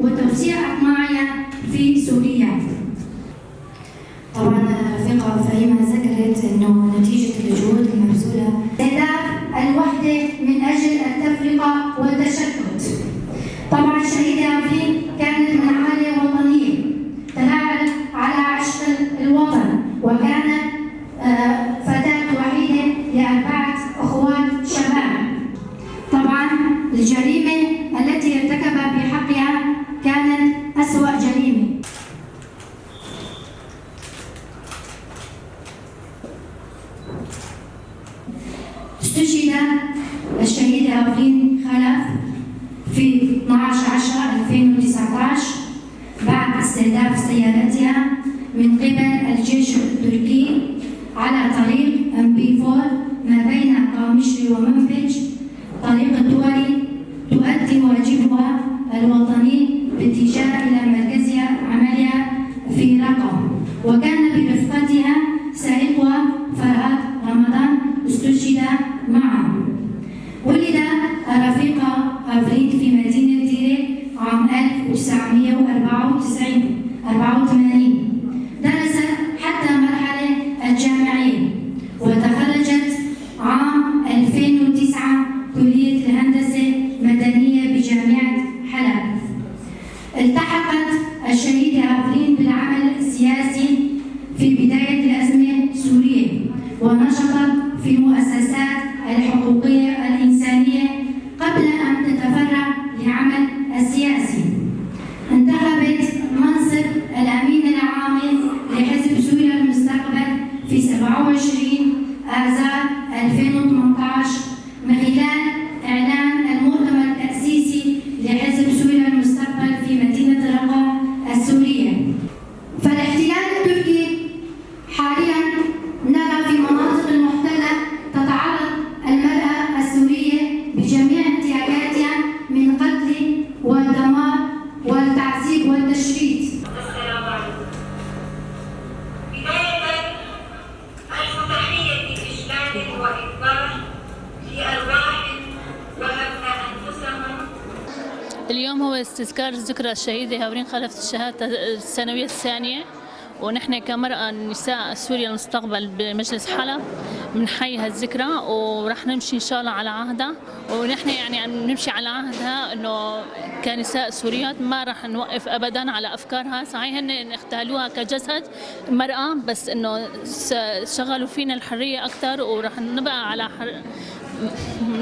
وتوسيع أطماعها في سوريا. طبعا رفيقة فهيمة ذكرت أنه نتيجة الجهود المبذولة استهداف الوحدة من أجل التفرقة والتشتت. طبعا الشهيدة عفرين كانت من عائلة وطنية تناعت على عشق الوطن، وكانت فتاة وحيدة لأربعة أخوات شباب. طبعا الجريمة التي ارتكبها بحقها كانت أسوأ جريمة. استشهد الشهيدة عفرين خلف في 12/10/2019 بعد استهداف سيارتها من قبل الجيش التركي على طريق MP4 ما بين قامشلي ومنبج، طريق الدولي، تؤدي واجبها الوطني باتجاه إلى مركزها عملها في رقم، وكان برفقتها سائقها فرهاد رمضان استشهد معه. ولد الرفيقة عفرين في مدينة ديرة عام 1984. درست حتى المرحلة الجامعية وتخرجت عام 2009 كلية الهندسة مدنية بجامعة حلب. التحقت الشهيدة عفرين بالعمل السياسي في بداية الأزمة السورية، ونشطت في المؤسسات الحقوقية الإنسانية قبل أن تتفرغ للعمل السياسي. انتخبت منصب الأمين العام لحزب سوريا المستقبل في 27 آذار 2018 من خلال إعلان المؤتمر التأسيسي لحزب سوريا المستقبل في مدينة رقة السورية. فالاحتلال التركي حاليا نرى في مناطق المحتلة تتعرض المرأة السورية بجميع انتهاكاتها من قتل والدمار والتعذيب والتشريد. السلام عليكم. بداية ألف تحية إجلال وإكبار لأرواح وهبنا أنفسهم. اليوم هو استذكار ذكرى الشهيدة عفرين خلف الشهادة الثانوية الثانية، ونحن كمرأة نساء سوريا المستقبل بمجلس حلب بنحيي هالذكرى، ورح نمشي إن شاء الله على عهدها. ونحن يعني نمشي على عهدها إنه كنساء سوريات ما رح نوقف أبدا على أفكارها. صحيح إن اختالوها كجسد مرأة، بس إنه شغلوا فينا الحرية أكثر، ورح نبقى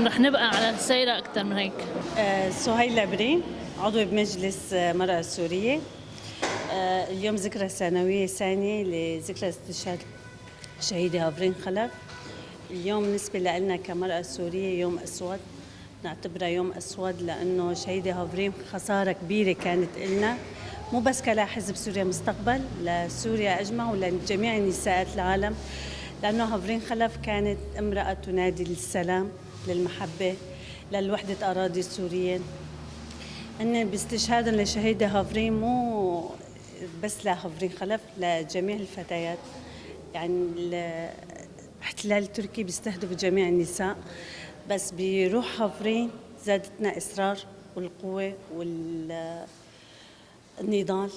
رح نبقى على سيرة أكثر من هيك. سهيلة عبرين، عضو بمجلس مرأة سورية. اليوم ذكرى سنوية الثانية لذكرى استشهاد الشهيدة عفرين خلف. اليوم بالنسبة لنا كمرأة سورية يوم أسود، نعتبره يوم أسود لأنه شهيدة عفرين خسارة كبيرة كانت إلنا، مو بس كحزب سوريا مستقبل، لسوريا أجمع ولجميع نساء العالم، لأنه عفرين خلف كانت امرأة تنادي للسلام، للمحبة، للوحدة أراضي السوريين. أن باستشهادا لشهيدة عفرين مو بس لعفرين خلف، لجميع الفتيات. يعني الاحتلال التركي بيستهدف جميع النساء، بس بروح عفرين زادتنا إصرار والقوة والنضال.